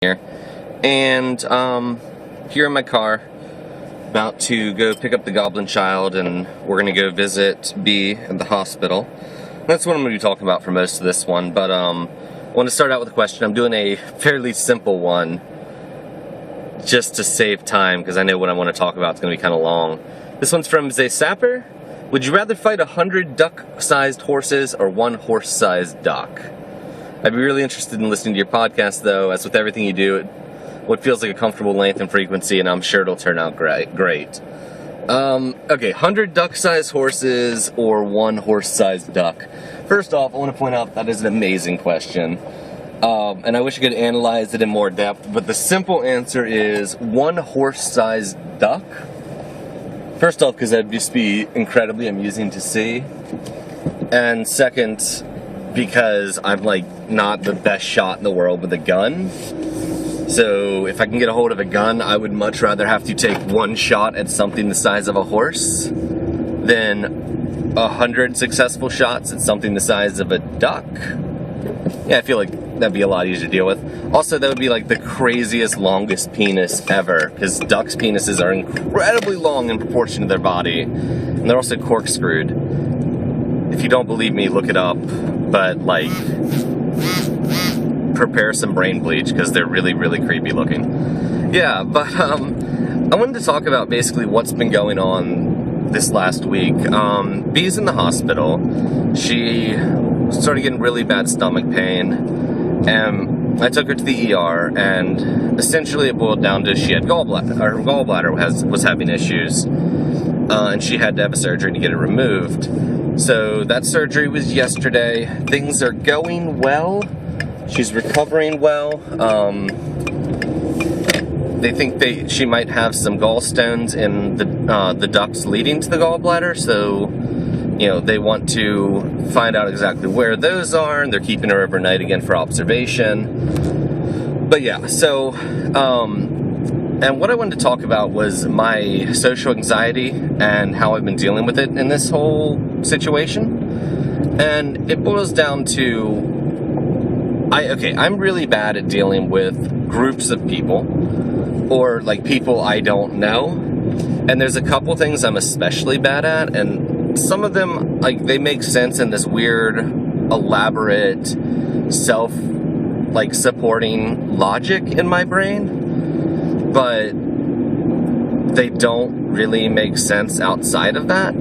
here, and here in my car, about to go pick up the goblin child, and we're gonna go visit B at the hospital. That's what I'm gonna be talking about for most of this one, but I want to start out with a question. I'm doing a fairly simple one just to save time, because I know what I want to talk about is going to be kind of long. This one's from Zay Sapper. Would you rather fight 100 duck-sized horses or one horse-sized duck? I'd be really interested in listening to your podcast, though. As with everything you do, what feels like a comfortable length and frequency, and I'm sure it'll turn out great. Okay, 100 duck-sized horses or one horse-sized duck? First off, I want to point out that is an amazing question. And I wish I could analyze it in more depth, but the simple answer is one horse-sized duck. First off, because that'd just be incredibly amusing to see. And second, because I'm not the best shot in the world with a gun. So if I can get a hold of a gun, I would much rather have to take one shot at something the size of a horse than 100 successful shots at something the size of a duck. Yeah, I feel like that'd be a lot easier to deal with. Also, that would be the craziest, longest penis ever, because ducks' penises are incredibly long in proportion to their body, and they're also corkscrewed. If you don't believe me, look it up, but prepare some brain bleach, because they're really, really creepy looking. Yeah, but I wanted to talk about basically what's been going on this last week. Bee's in the hospital. She started getting really bad stomach pain, and I took her to the ER, and essentially it boiled down to she had gallbladder. Her gallbladder was having issues, and she had to have a surgery to get it removed. So that surgery was yesterday. Things are going well. She's recovering well. They think she might have some gallstones in the ducts leading to the gallbladder, so they want to find out exactly where those are, and they're keeping her overnight again for observation. But yeah, so, and what I wanted to talk about was my social anxiety and how I've been dealing with it in this whole situation. And it boils down to, I'm really bad at dealing with groups of people, or people I don't know. And there's a couple things I'm especially bad at, and some of them, they make sense in this weird, elaborate, supporting logic in my brain, but they don't really make sense outside of that,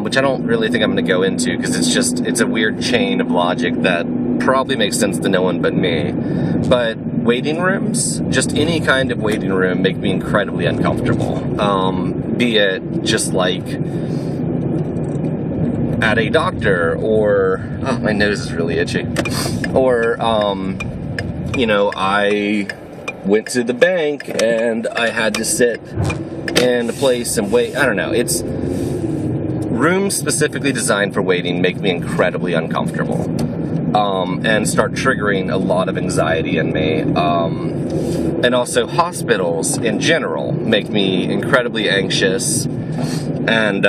which I don't really think I'm going to go into, because it's a weird chain of logic that probably makes sense to no one but me. But waiting rooms, just any kind of waiting room, make me incredibly uncomfortable. Be it just at a doctor, or my nose is really itchy, or I went to the bank and I had to sit in a place and wait. I don't know. It's rooms specifically designed for waiting make me incredibly uncomfortable, and start triggering a lot of anxiety in me. And also hospitals in general make me incredibly anxious, and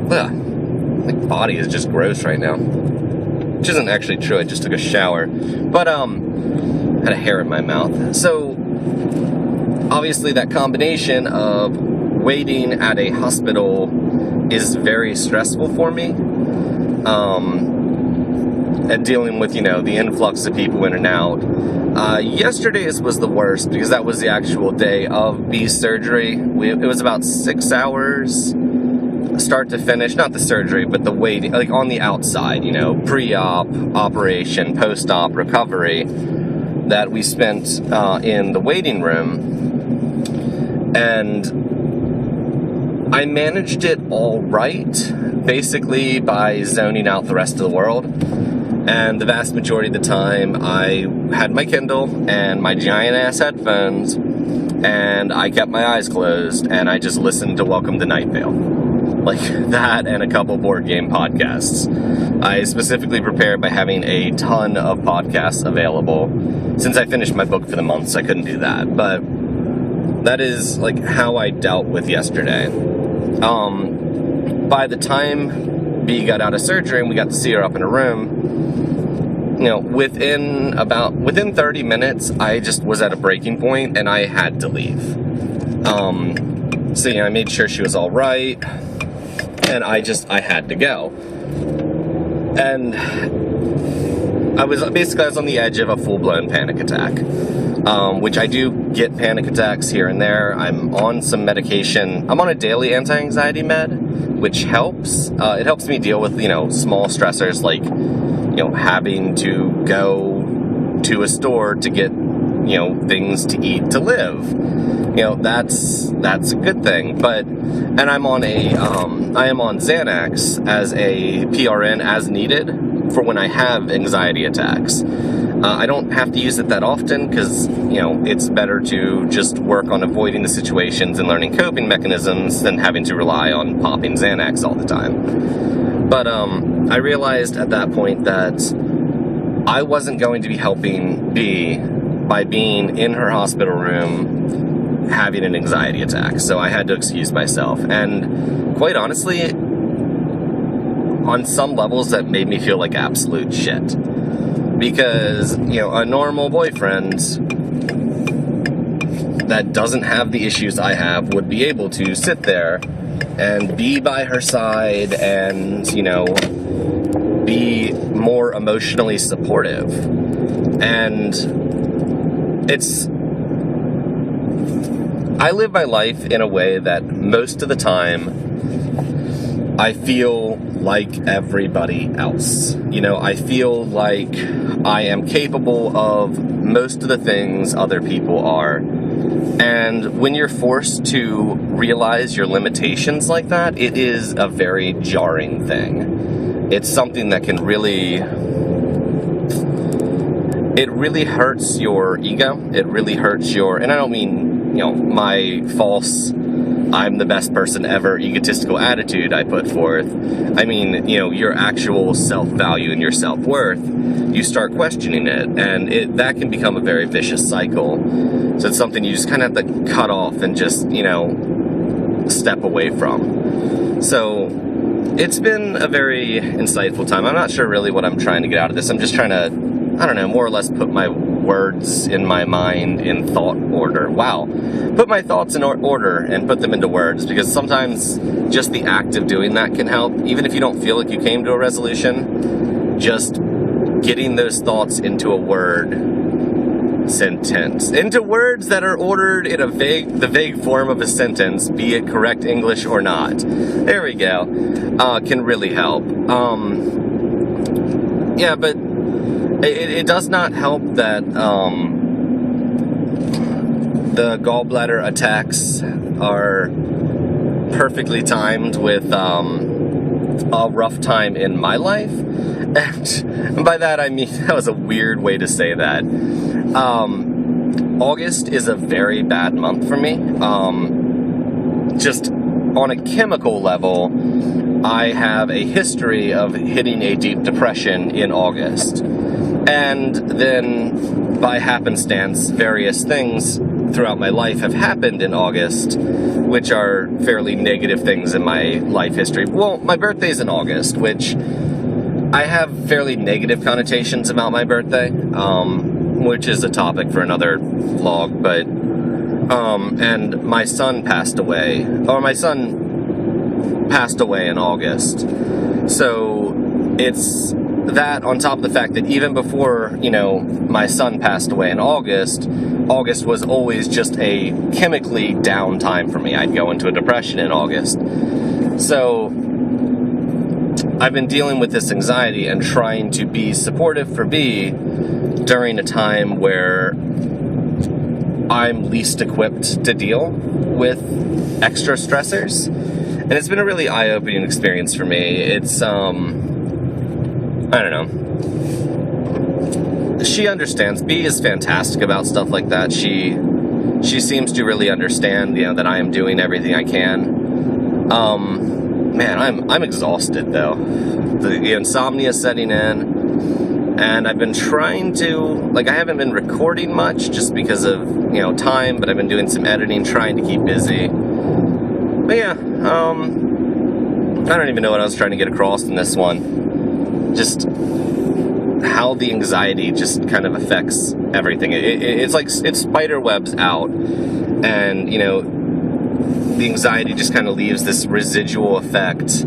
my body is just gross right now, which isn't actually true. I just took a shower, but had a hair in my mouth. So obviously that combination of waiting at a hospital is very stressful for me, and dealing with the influx of people in and out. Yesterday's was the worst, because that was the actual day of B's surgery. It was about 6 hours start to finish, not the surgery, but the waiting, on the outside, pre-op, operation, post-op, recovery, that we spent in the waiting room. And I managed it all right, basically by zoning out the rest of the world. And the vast majority of the time, I had my Kindle and my giant-ass headphones, and I kept my eyes closed, and I just listened to Welcome to Night Vale. That, and a couple board game podcasts. I specifically prepared by having a ton of podcasts available. Since I finished my book for the month, so I couldn't do that. But that is how I dealt with yesterday. By the time B got out of surgery and we got to see her up in her room, within 30 minutes, I just was at a breaking point and I had to leave. So, I made sure she was all right, and I had to go. And I was on the edge of a full-blown panic attack, which I do get panic attacks here and there. I'm on some medication. I'm on a daily anti-anxiety med, which helps. It helps me deal with, small stressors like, having to go to a store to get, things to eat to live. That's a good thing. And I am on Xanax as a PRN as needed for when I have anxiety attacks. I don't have to use it that often because, it's better to just work on avoiding the situations and learning coping mechanisms than having to rely on popping Xanax all the time. But I realized at that point that I wasn't going to be helping B by being in her hospital room having an anxiety attack. So I had to excuse myself. And quite honestly, on some levels that made me feel like absolute shit. Because, a normal boyfriend that doesn't have the issues I have would be able to sit there and be by her side and, be more emotionally supportive. And I live my life in a way that most of the time I feel like everybody else. I feel like I am capable of most of the things other people are. And when you're forced to realize your limitations like that, it is a very jarring thing. It's something that can really hurts your ego. It really hurts and I don't mean, my false, I'm the best person ever egotistical attitude I put forth. I mean, your actual self-value and your self-worth, you start questioning it, and that can become a very vicious cycle. So it's something you just kind of have to cut off and just, step away from. So it's been a very insightful time. I'm not sure really what I'm trying to get out of this. I'm just trying to, more or less put my words in my mind in thought order. Wow. Put my thoughts in order and put them into words, because sometimes just the act of doing that can help. Even if you don't feel like you came to a resolution, just getting those thoughts into a word sentence, into words that are ordered in the vague form of a sentence, be it correct English or not. There we go. Can really help. Yeah, but it does not help that the gallbladder attacks are perfectly timed with a rough time in my life. And by that I mean, that was a weird way to say that. August is a very bad month for me. Just on a chemical level, I have a history of hitting a deep depression in August. And then, by happenstance, various things throughout my life have happened in August, which are fairly negative things in my life history. Well, my birthday's in August, which I have fairly negative connotations about my birthday, which is a topic for another vlog, but, and my son passed away in August. So, it's that on top of the fact that even before, my son passed away in August was always just a chemically down time for me. I'd go into a depression in August. So I've been dealing with this anxiety and trying to be supportive for B during a time where I'm least equipped to deal with extra stressors. And it's been a really eye-opening experience for me. It's, I don't know. She understands. B is fantastic about stuff like that. She seems to really understand, that I am doing everything I can. Man, I'm exhausted though. The insomnia is setting in, and I've been trying to, I haven't been recording much just because of, time, but I've been doing some editing, trying to keep busy. But yeah, I don't even know what I was trying to get across in this one. Just how the anxiety just kind of affects everything. It's like it spider webs out, and the anxiety just kind of leaves this residual effect,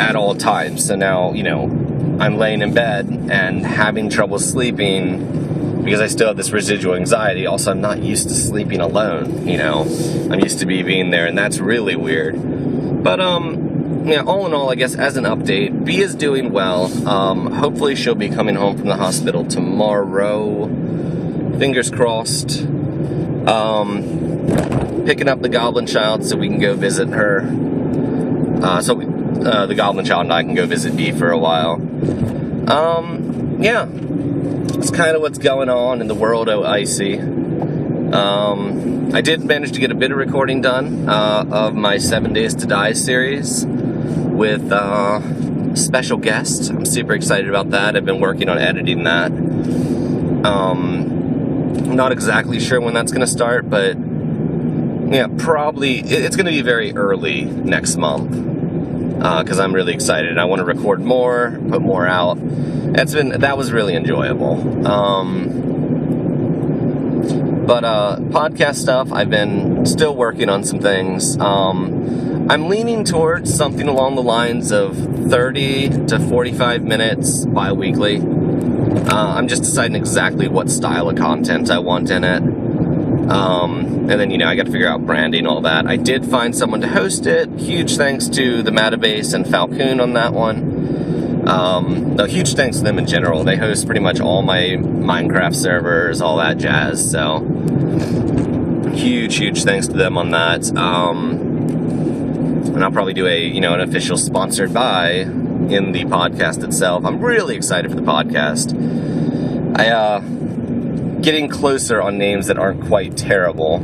at all times. So now, I'm laying in bed and having trouble sleeping because I still have this residual anxiety. Also, I'm not used to sleeping alone, I'm used to being there, and that's really weird. But, all in all, I guess as an update, B is doing well. Hopefully she'll be coming home from the hospital tomorrow. Fingers crossed. Picking up the Goblin Child so we can go visit her. The Goblin Child and I can go visit B for a while. Yeah. It's kind of what's going on in the world of Icy. I did manage to get a bit of recording done of my 7 Days to Die series with special guest. I'm super excited about that. I've been working on editing that. I'm not exactly sure when that's going to start, but yeah, probably it's going to be very early next month because I'm really excited. I want to record more, put more out. That was really enjoyable. But podcast stuff, I've been still working on some things. I'm leaning towards something along the lines of 30 to 45 minutes bi-weekly. I'm just deciding exactly what style of content I want in it. And then, I got to figure out branding, all that. I did find someone to host it. Huge thanks to the Matabase and Falcon on that one. No, huge thanks to them in general. They host pretty much all my Minecraft servers, all that jazz. So, huge thanks to them on that. And I'll probably do an official sponsored by in the podcast itself. I'm really excited for the podcast. Getting closer on names that aren't quite terrible.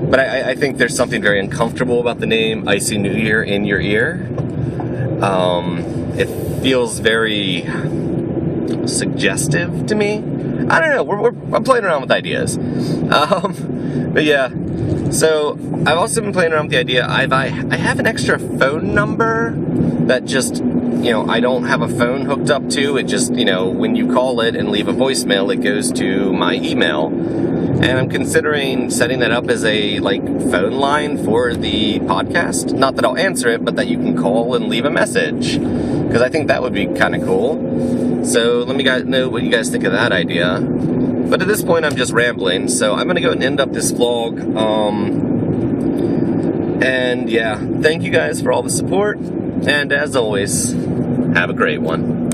But I think there's something very uncomfortable about the name Icy New Year in your ear. It feels very suggestive to me. I don't know. I'm playing around with ideas. But yeah. So I've also been playing around with the idea. I have an extra phone number that just I don't have a phone hooked up to. It just when you call it and leave a voicemail, it goes to my email. And I'm considering setting that up as a phone line for the podcast. Not that I'll answer it, but that you can call and leave a message. Because I think that would be kind of cool. So let me know what you guys think of that idea. But at this point, I'm just rambling. So I'm going to go and end up this vlog. And yeah, thank you guys for all the support. And as always, have a great one.